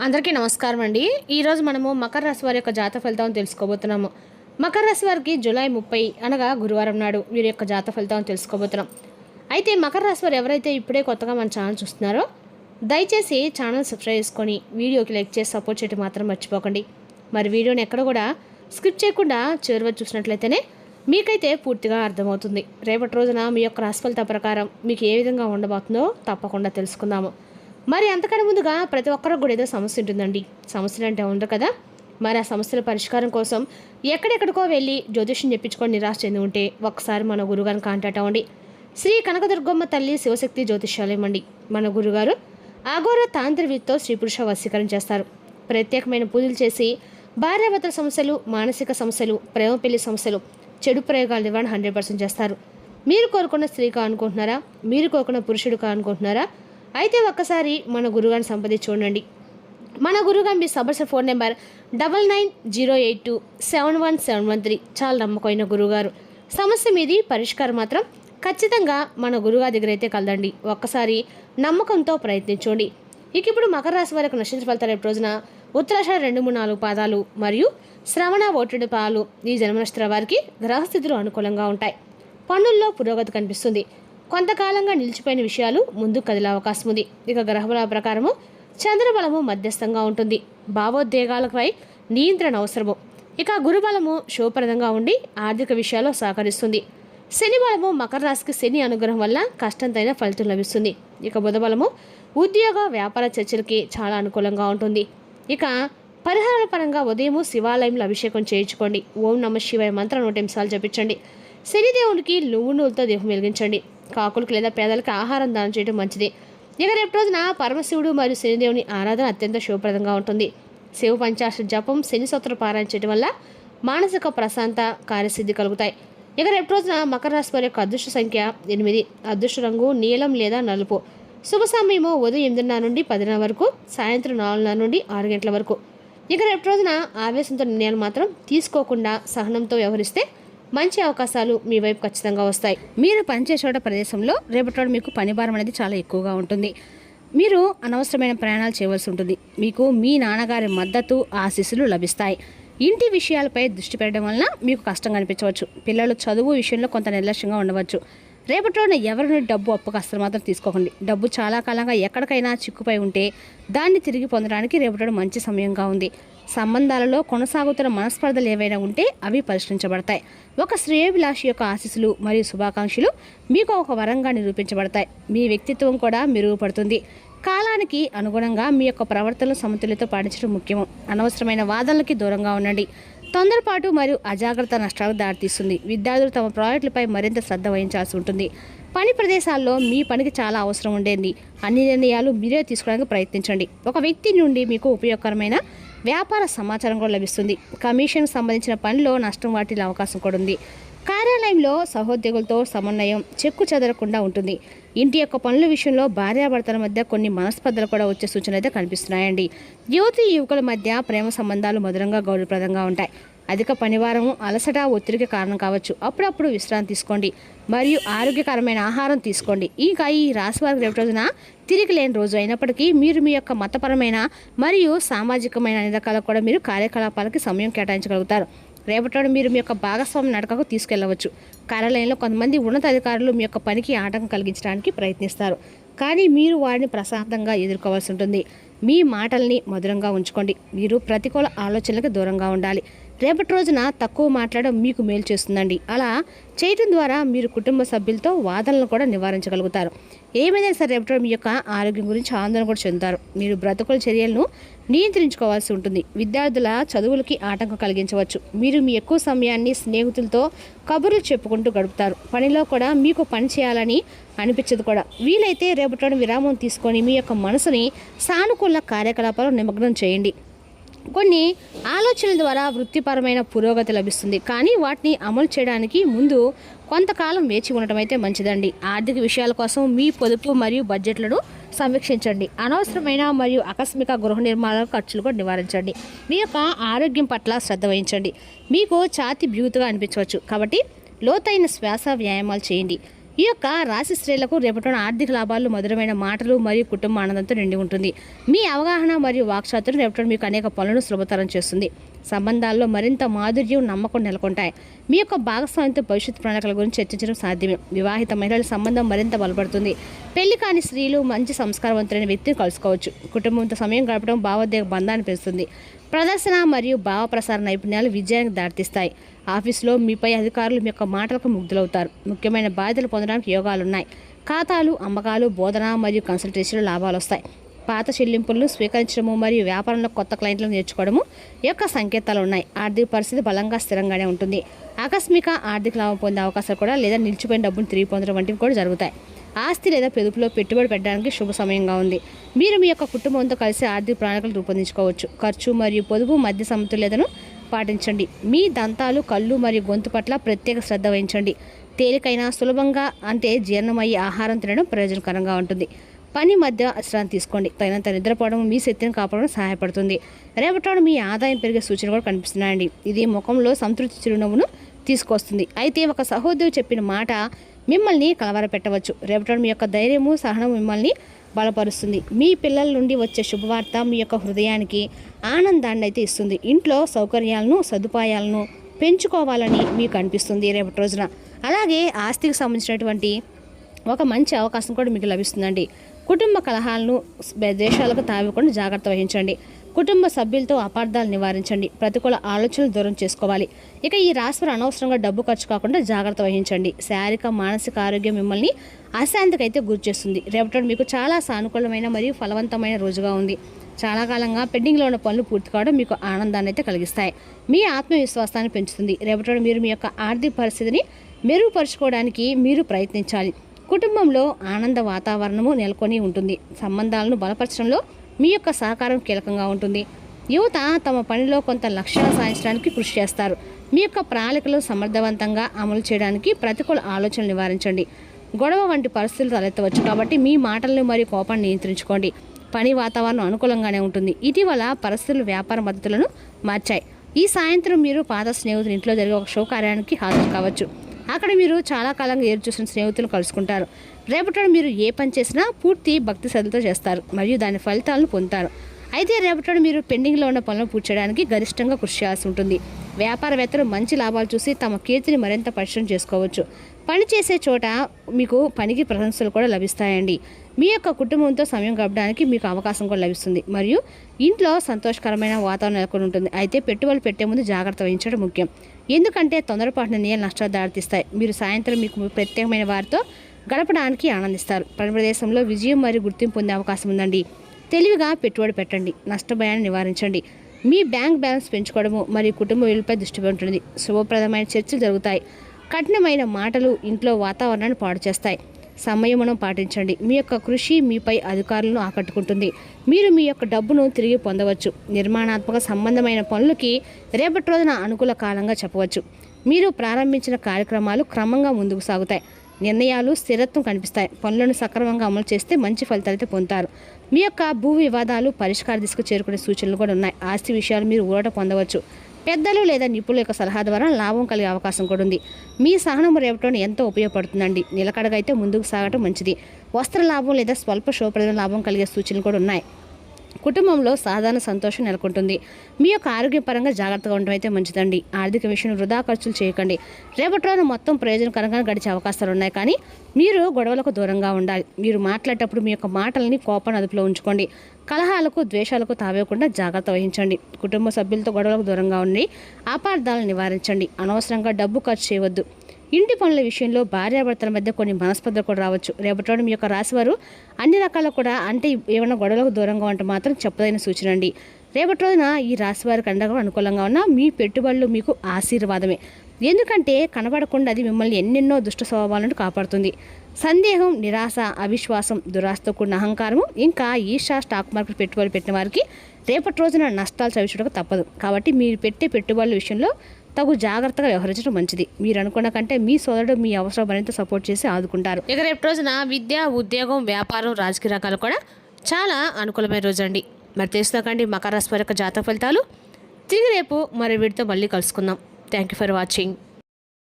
అందరికీ నమస్కారం అండి. ఈరోజు మనము మకర రాశి వారి యొక్క జాతక ఫలితాలను తెలుసుకోబోతున్నాము. మకర రాశి వారికి జూలై 30 అనగా గురువారం నాడు వీరి యొక్క జాతక ఫలితాలను తెలుసుకోబోతున్నాం. అయితే మకర రాశి వారు ఎవరైతే ఇప్పుడే కొత్తగా మన ఛానల్ చూస్తున్నారో దయచేసి ఛానల్ సబ్స్క్రైబ్ చేసుకొని వీడియోకి లైక్ చేసి సపోర్ట్ చేయడం మాత్రం మర్చిపోకండి. మరి వీడియోని ఎక్కడ కూడా స్కిప్ చేయకుండా చివరి వరకు చూసినట్లయితేనే మీకైతే పూర్తిగా అర్థమవుతుంది. రేపటి రోజున మీ యొక్క రాశి ఫలిత ప్రకారం మీకు ఏ విధంగా ఉండబోతుందో తప్పకుండా తెలుసుకుందాము. మరి అంతకన్నా ముందుగా ప్రతి ఒక్కరికి కూడా ఏదో సమస్య ఉంటుందండి. సమస్యలు అంటే ఉండదు కదా. మరి ఆ సమస్యల పరిష్కారం కోసం ఎక్కడెక్కడికో వెళ్ళి జ్యోతిష్యం చెప్పించుకొని నిరాశ చెంది ఉంటే ఒక్కసారి మన గురుగారిని కాంటాక్ట్ అవ్వండి. శ్రీ కనకదుర్గమ్మ తల్లి శివశక్తి జ్యోతిష్యాలయం అండి. మన గురుగారు అఘోర తాంత్రికతో స్త్రీ పురుష వశీకరణ చేస్తారు. ప్రత్యేకమైన పూజలు చేసి భార్యాభర్తల సమస్యలు, మానసిక సమస్యలు, ప్రేమ పెళ్లి సమస్యలు, చెడు ప్రయోగాల నివారణ 100% చేస్తారు. మీరు కోరుకున్న స్త్రీ కానుకుంటున్నారా? మీరు కోరుకున్న పురుషుడు కానుకుంటున్నారా? అయితే ఒక్కసారి మన గురుగారిని సంప్రదించి చూడండి. మన గురుగారు మీ సబర్స్ ఫోన్ నెంబర్ 9908271713. చాలా నమ్మకమైన గురుగారు. సమస్య మీది పరిష్కారం మాత్రం ఖచ్చితంగా మన గురుగారి దగ్గర అయితే కలదండి. ఒక్కసారి నమ్మకంతో ప్రయత్నించండి. ఇప్పుడు మకర రాశి వారికి నక్షత్ర ఫలితాలు రేపు రోజున ఉత్తరాషాఢ 2, 3, 4 పాదాలు మరియు శ్రవణ 1 పాదాలు ఈ జన్మ నక్షత్ర వారికి గ్రహస్థితులు అనుకూలంగా ఉంటాయి. పనుల్లో పురోగతి కనిపిస్తుంది. కొంతకాలంగా నిలిచిపోయిన విషయాలు ముందుకు కదిలే అవకాశం ఉంది. ఇక గ్రహబల ప్రకారము చంద్రబలము మధ్యస్థంగా ఉంటుంది. భావోద్వేగాలపై నియంత్రణ అవసరము. ఇక గురుబలము శుభప్రదంగా ఉండి ఆర్థిక విషయాల్లో సహకరిస్తుంది. శని బలము మకర రాశికి శని అనుగ్రహం వల్ల కష్టంతైన ఫలితం లభిస్తుంది. ఇక బుధబలము ఉద్యోగ వ్యాపార చర్చలకి చాలా అనుకూలంగా ఉంటుంది. ఇక పరిహార పరంగా ఉదయము శివాలయంలో అభిషేకం చేయించుకోండి. ఓం నమ శివాయ మంత్రం 100 నిమిషాలు జపించండి. శనిదేవునికి నువ్వు నూలుతో దీపం వెలిగించండి. కాకులకు లేదా పేదలకు ఆహారం దానం చేయడం మంచిది. ఇక రేపు రోజున పరమశివుడు మరియు శనిదేవుని ఆరాధన అత్యంత శుభప్రదంగా ఉంటుంది. శివ పంచాక్షర జపం, శని స్తోత్ర పారాయణ చేయడం వల్ల మానసిక ప్రశాంత కార్యసిద్ధి కలుగుతాయి. ఇక రేపు రోజున మకర రాశి వారి యొక్క అదృష్ట సంఖ్య 8, అదృష్ట రంగు నీలం లేదా నలుపు, శుభ సమయము ఉదయం 8:30 నుండి 10:00 వరకు, సాయంత్రం 4:30 నుండి 6 గంటల వరకు. ఇక రేపు రోజున ఆవేశంతో నిర్ణయాలు మాత్రం తీసుకోకుండా సహనంతో వ్యవహరిస్తే మంచి అవకాశాలు మీ వైపు ఖచ్చితంగా వస్తాయి. మీరు పనిచేసే ప్రదేశంలో రేపటి మీకు పని భారం అనేది చాలా ఎక్కువగా ఉంటుంది. మీరు అనవసరమైన ప్రయాణాలు చేయవలసి ఉంటుంది. మీకు మీ నాన్నగారి మద్దతు, ఆశీస్సులు లభిస్తాయి. ఇంటి విషయాలపై దృష్టి పెట్టడం వలన మీకు కష్టం కనిపించవచ్చు. పిల్లలు చదువు విషయంలో కొంత నిర్లక్ష్యంగా ఉండవచ్చు. రేపటి రోజున ఎవరి నుండి డబ్బు అప్పుకు అస్సలు మాత్రం తీసుకోకండి. డబ్బు చాలా కాలంగా ఎక్కడికైనా చిక్కుపోయి ఉంటే దాన్ని తిరిగి పొందడానికి రేపటి మంచి సమయంగా ఉంది. సంబంధాలలో కొనసాగుతున్న మనస్పర్ధలు ఏవైనా ఉంటే అవి పరిష్కరించబడతాయి. ఒక శ్రేయోభిలాషి యొక్క ఆశీస్సులు మరియు శుభాకాంక్షలు మీకు ఒక వరంగా నిరూపించబడతాయి. మీ వ్యక్తిత్వం కూడా మెరుగుపడుతుంది. కాలానికి అనుగుణంగా మీ యొక్క ప్రవర్తనలు సమతుల్యతో పాటించడం ముఖ్యం. అనవసరమైన వాదనలకి దూరంగా ఉండండి. తొందరపాటు మరియు అజాగ్రత్త నష్టాలకు దారితీస్తుంది. విద్యార్థులు తమ ప్రాజెక్టులపై మరింత శ్రద్ధ వహించాల్సి ఉంటుంది. పని ప్రదేశాల్లో మీ పనికి చాలా అవసరం ఉండేది. అన్ని నిర్ణయాలు మీరే తీసుకోవడానికి ప్రయత్నించండి. ఒక వ్యక్తి నుండి మీకు ఉపయోగకరమైన వ్యాపార సమాచారం కూడా లభిస్తుంది. కమిషన్కి సంబంధించిన పనిలో నష్టం వాటిల్లే అవకాశం కూడా ఉంది. కార్యాలయంలో సహోద్యోగులతో సమన్వయం చెక్కు చెదరకుండా ఉంటుంది. ఇంటి యొక్క పనుల విషయంలో భార్యాభర్తల మధ్య కొన్ని మనస్పర్ధలు కూడా వచ్చే సూచనలు అయితే కనిపిస్తున్నాయండి. యువకుల మధ్య ప్రేమ సంబంధాలు మధురంగా గౌరవప్రదంగా ఉంటాయి. అధిక పనివారం అలసట, ఒత్తిడికి కారణం కావచ్చు. అప్పుడప్పుడు విశ్రాంతి తీసుకోండి మరియు ఆరోగ్యకరమైన ఆహారం తీసుకోండి. ఇంకా ఈ రాశి వారికి రేపు రోజున తిరిగి లేని రోజు అయినప్పటికీ మీరు మీ యొక్క మతపరమైన మరియు సామాజికమైన అన్ని రకాలకు కూడా మీరు కార్యకలాపాలకి సమయం కేటాయించగలుగుతారు. రేపటి మీరు మీ యొక్క భాగస్వామి నడకకు తీసుకెళ్లవచ్చు. కార్యాలయంలో కొంతమంది ఉన్నతాధికారులు మీ యొక్క పనికి ఆటంకం కలిగించడానికి ప్రయత్నిస్తారు, కానీ మీరు వారిని ప్రశాంతంగా ఎదుర్కోవాల్సి ఉంటుంది. మీ మాటల్ని మధురంగా ఉంచుకోండి. మీరు ప్రతికూల ఆలోచనలకు దూరంగా ఉండాలి. రేపటి రోజున తక్కువ మాట్లాడడం మీకు మేలు చేస్తుందండి. అలా చేయడం ద్వారా మీరు కుటుంబ సభ్యులతో వాదనలను కూడా నివారించగలుగుతారు. ఏమైనా సరే రేపటి మీ యొక్క ఆరోగ్యం గురించి ఆందోళన కూడా చెందుతారు. మీరు బ్రతుకుల చర్యలను నియంత్రించుకోవాల్సి ఉంటుంది. విద్యార్థుల చదువులకి ఆటంకం కలిగించవచ్చు. మీరు మీ ఎక్కువ సమయాన్ని స్నేహితులతో కబుర్లు చెప్పుకుంటూ గడుపుతారు. పనిలో కూడా మీకు పని చేయాలని అనిపించదు కూడా. వీలైతే రేపటి విరామం తీసుకొని మీ యొక్క మనసుని సానుకూల కార్యకలాపాలు నిమగ్నం చేయండి. కొన్ని ఆలోచనల ద్వారా వృత్తిపరమైన పురోగతి లభిస్తుంది, కానీ వాటిని అమలు చేయడానికి ముందు కొంతకాలం వేచి ఉండటం అయితే మంచిదండి. ఆర్థిక విషయాల కోసం మీ పొదుపు మరియు బడ్జెట్లను సమీక్షించండి. అనవసరమైన మరియు ఆకస్మిక గృహ నిర్మాణ ఖర్చులు కూడా నివారించండి. మీ యొక్క ఆరోగ్యం పట్ల శ్రద్ధ వహించండి. మీకు ఛాతీ బ్యూతుగా అనిపించవచ్చు, కాబట్టి లోతైన శ్వాస వ్యాయామాలు చేయండి. ఈ యొక్క రాశి స్త్రీలకు రేపటి ఆర్థిక లాభాలు, మధురమైన మాటలు మరియు కుటుంబ ఆనందంతో నిండి ఉంటుంది. మీ అవగాహన మరియు వాక్చాతుర్యం రేపటి మీకు అనేక పనులను సులభతరం చేస్తుంది. సంబంధాల్లో మరింత మాధుర్యం, నమ్మకం నెలకొంటాయి. మీ యొక్క భాగస్వామ్యంతో భవిష్యత్ ప్రణాళికల గురించి చర్చించడం సాధ్యమే. వివాహిత మహిళల సంబంధం మరింత బలపడుతుంది. పెళ్లి కాని స్త్రీలు మంచి సంస్కారవంతులైన వ్యక్తిని కలుసుకోవచ్చు. కుటుంబంతో సమయం గడపడం భావోద్వేగ బంధాన్ని పెంచుతుంది. ప్రదర్శన మరియు భావ ప్రసార నైపుణ్యాలు విజయానికి దారితీస్తాయి. ఆఫీసులో మీపై అధికారులు మీ యొక్క మాటలకు ముగ్ధులవుతారు. ముఖ్యమైన బాధ్యతలు పొందడానికి యోగాలున్నాయి. ఖాతాలు, అమ్మకాలు, బోధన మరియు కన్సల్టేషన్లు లాభాలు వస్తాయి. పాత చెల్లింపులను స్వీకరించడము మరియు వ్యాపారంలో కొత్త క్లయింట్లను నేర్చుకోవడము యొక్క సంకేతాలు ఉన్నాయి. ఆర్థిక పరిస్థితి బలంగా స్థిరంగానే ఉంటుంది. ఆకస్మిక ఆర్థిక లాభం పొందే అవకాశాలు కూడా లేదా నిలిచిపోయిన డబ్బును తిరిగి పొందడం వంటివి కూడా జరుగుతాయి. ఆస్తి లేదా పొదుపులో పెట్టుబడి పెట్టడానికి శుభ సమయంగా ఉంది. మీరు మీ యొక్క కుటుంబంతో కలిసి ఆర్థిక ప్రణాళికలు రూపొందించుకోవచ్చు. ఖర్చు మరియు పొదుపు మధ్య సమతుల్యతను పాటించండి. మీ దంతాలు, కళ్ళు మరియు గొంతు పట్ల ప్రత్యేక శ్రద్ధ వహించండి. తేలికైన, సులభంగా అంటే జీర్ణమయ్యే ఆహారం తినడం ప్రయోజనకరంగా ఉంటుంది. పని మధ్య విశ్రాంతి తీసుకోండి. తగినంత నిద్రపోవడం మీ శక్తిని కాపాడడం సహాయపడుతుంది. రేపటి మీ ఆదాయం పెరిగే సూచనలు కూడా కనిపిస్తున్నాయండి. ఇది ముఖంలో సంతృప్తి చిరునవ్వును తీసుకొస్తుంది. అయితే ఒక సహోదరు చెప్పిన మాట మిమ్మల్ని కలవరపెట్టవచ్చు. రేపటి మీ యొక్క ధైర్యము, సహనం మిమ్మల్ని బలపరుస్తుంది. మీ పిల్లల నుండి వచ్చే శుభవార్త మీ యొక్క హృదయానికి ఆనందాన్ని అయితే ఇస్తుంది. ఇంట్లో సౌకర్యాలను, సదుపాయాలను పెంచుకోవాలని మీకు అనిపిస్తుంది రేపటి రోజున. అలాగే ఆస్తికి సంబంధించినటువంటి ఒక మంచి అవకాశం కూడా మీకు లభిస్తుందండి. కుటుంబ కలహాలను, దేశాలకు తావికుండా జాగ్రత్త వహించండి. కుటుంబ సభ్యులతో అపార్థాలు నివారించండి. ప్రతికూల ఆలోచనలు దూరం చేసుకోవాలి. ఇక ఈ రాశివారు అనవసరంగా డబ్బు ఖర్చు కాకుండా జాగ్రత్త వహించండి. శారీరక, మానసిక ఆరోగ్యం మిమ్మల్ని అశాంతికి అయితే గురిచేస్తుంది. రేపటి మీకు చాలా సానుకూలమైన మరియు ఫలవంతమైన రోజుగా ఉంది. చాలా కాలంగా పెండింగ్లో ఉన్న పనులు పూర్తి కావడం మీకు ఆనందాన్ని అయితే కలిగిస్తాయి. మీ ఆత్మవిశ్వాసాన్ని పెంచుతుంది. రేపటి మీరు మీ యొక్క ఆర్థిక పరిస్థితిని మెరుగుపరుచుకోవడానికి మీరు ప్రయత్నించాలి. కుటుంబంలో ఆనంద వాతావరణము నెలకొని ఉంటుంది. సంబంధాలను బలపరచడంలో మీ యొక్క సహకారం కీలకంగా ఉంటుంది. యువత తమ పనిలో కొంత లక్ష్యాలు సాధించడానికి కృషి చేస్తారు. మీ యొక్క ప్రణాళికలు సమర్థవంతంగా అమలు చేయడానికి ప్రతికూల ఆలోచనలు నివారించండి. గొడవ వంటి పరిస్థితులు తలెత్తవచ్చు కాబట్టి మీ మాటలను మరియు కోపాన్ని నియంత్రించుకోండి. పని వాతావరణం అనుకూలంగానే ఉంటుంది. ఇటీవల పరిస్థితులు వ్యాపార మద్దతులను మార్చాయి. ఈ సాయంత్రం మీరు పాత స్నేహితుల ఇంట్లో జరిగే ఒక శుభకార్యానికి హాజరు కావచ్చు. అక్కడ మీరు చాలా కాలంగా ఎదురు చూసిన స్నేహితులను కలుసుకుంటారు. రేపటి మీరు ఏ పని చేసినా పూర్తి భక్తి శ్రద్ధతో చేస్తారు మరియు దాని ఫలితాలను పొందుతారు. అయితే రేపటి మీరు పెండింగ్లో ఉన్న పనులను పూర్తి చేయడానికి గరిష్టంగా కృషి చేయాల్సి ఉంటుంది. వ్యాపారవేత్తలు మంచి లాభాలు చూసి తమ కీర్తిని మరింత పరిశ్రమ చేసుకోవచ్చు. పని చేసే చోట మీకు పనికి ప్రశంసలు కూడా లభిస్తాయండి. మీ యొక్క కుటుంబంతో సమయం గడపడానికి మీకు అవకాశం కూడా లభిస్తుంది మరియు ఇంట్లో సంతోషకరమైన వాతావరణం నెలకొని ఉంటుంది. అయితే పెట్టుబడులు పెట్టే ముందు జాగ్రత్త వహించడం ముఖ్యం. ఎందుకంటే తొందరపాటు నిర్ణయాలు నష్టాలు దారితీస్తాయి. మీరు సాయంత్రం మీకు ప్రత్యేకమైన వారితో గడపడానికి ఆనందిస్తారు. పని ప్రదేశంలో విజయం మరియు గుర్తింపు పొందే అవకాశం ఉందండి. తెలివిగా పెట్టుబడి పెట్టండి. నష్టభయాన్ని నివారించండి. మీ బ్యాంక్ బ్యాలెన్స్ పెంచుకోవడము మరియు కుటుంబ విలువపై దృష్టి ఉంటుంది. శుభప్రదమైన చర్చలు జరుగుతాయి. కఠినమైన మాటలు ఇంట్లో వాతావరణాన్ని పాడు చేస్తాయి. సంయమనం పాటించండి. మీ యొక్క కృషి మీపై అధికారులను ఆకట్టుకుంటుంది. మీరు మీ యొక్క డబ్బును తిరిగి పొందవచ్చు. నిర్మాణాత్మక సంబంధమైన పనులకి రేపటి రోజున అనుకూల కాలంగా చెప్పవచ్చు. మీరు ప్రారంభించిన కార్యక్రమాలు క్రమంగా ముందుకు సాగుతాయి. నిర్ణయాలు స్థిరత్వం కనిపిస్తాయి. పనులను సక్రమంగా అమలు చేస్తే మంచి ఫలితాలతో పొందుతారు. మీ యొక్క భూ వివాదాలు పరిష్కార దిశకు చేరుకునే సూచనలు కూడా ఉన్నాయి. ఆస్తి విషయాలు మీరు ఊరట పొందవచ్చు. పెద్దలు లేదా నిపుణుల యొక్క సలహా ద్వారా లాభం కలిగే అవకాశం కూడా ఉంది. మీ సహనం రేపటి ఎంతో ఉపయోగపడుతుందండి. నిలకడగా అయితే ముందుకు సాగటం మంచిది. వస్త్ర లాభం లేదా స్వల్ప శోభప్రదమైన లాభం కలిగే సూచనలు కూడా ఉన్నాయి. కుటుంబంలో సాధారణ సంతోషం నెలకొంటుంది. మీ యొక్క ఆరోగ్యపరంగా జాగ్రత్తగా ఉండడం అయితే మంచిదండి. ఆర్థిక విషయంలో వృధా ఖర్చులు చేయకండి. రేపటి రోజున మొత్తం ప్రయోజనకరంగా గడిచే అవకాశాలు ఉన్నాయి. కానీ మీరు గొడవలకు దూరంగా ఉండాలి. మీరు మాట్లాడేటప్పుడు మీ యొక్క మాటలని కోపాన్ని అదుపులో ఉంచుకోండి. కలహాలకు, ద్వేషాలకు తావేయకుండా జాగ్రత్త వహించండి. కుటుంబ సభ్యులతో గొడవలకు దూరంగా ఉండి అపార్థాలను నివారించండి. అనవసరంగా డబ్బు ఖర్చు చేయవద్దు. ఇంటి పనుల విషయంలో భార్యాభర్తల మధ్య కొన్ని మనస్పర్ధలు కూడా రావచ్చు. రేపటి మీ యొక్క రాశివారు అన్ని రకాల కూడా అంటే ఏమైనా గొడవలకు దూరంగా ఉంటే మాత్రం చెప్పదైన సూచన అండి. రేపటి రోజున ఈ రాశివారికి అండగా అనుకూలంగా ఉన్న మీ పెట్టుబడులు మీకు ఆశీర్వాదమే. ఎందుకంటే కనబడకుండా అది మిమ్మల్ని ఎన్నెన్నో దుష్ట స్వభావాలను కాపాడుతుంది. సందేహం, నిరాశ, అవిశ్వాసం, దురాశతో కూడిన అహంకారము, ఇంకా ఈర్ష్య స్టాక్ మార్కెట్ పెట్టుబడులు పెట్టిన వారికి రేపటి రోజున నష్టాలు చవిచూడక తప్పదు. కాబట్టి మీరు పెట్టే పెట్టుబడుల విషయంలో తగు జాగ్రత్తగా వ్యవహరించడం మంచిది. మీరు అనుకున్న కంటే మీ సోదరుడు మీ అవసరం మరింత సపోర్ట్ చేసి ఆదుకుంటారు. ఇక రేపు రోజున విద్య, ఉద్యోగం, వ్యాపారం, రాజకీయ రకాలు కూడా చాలా అనుకూలమైన రోజు అండి. మరి తెలుసుకండి మకర రాశి యొక్క జాతక ఫలితాలు. తిరిగి రేపు మరి వీటితో మళ్ళీ కలుసుకుందాం. Thank you for watching.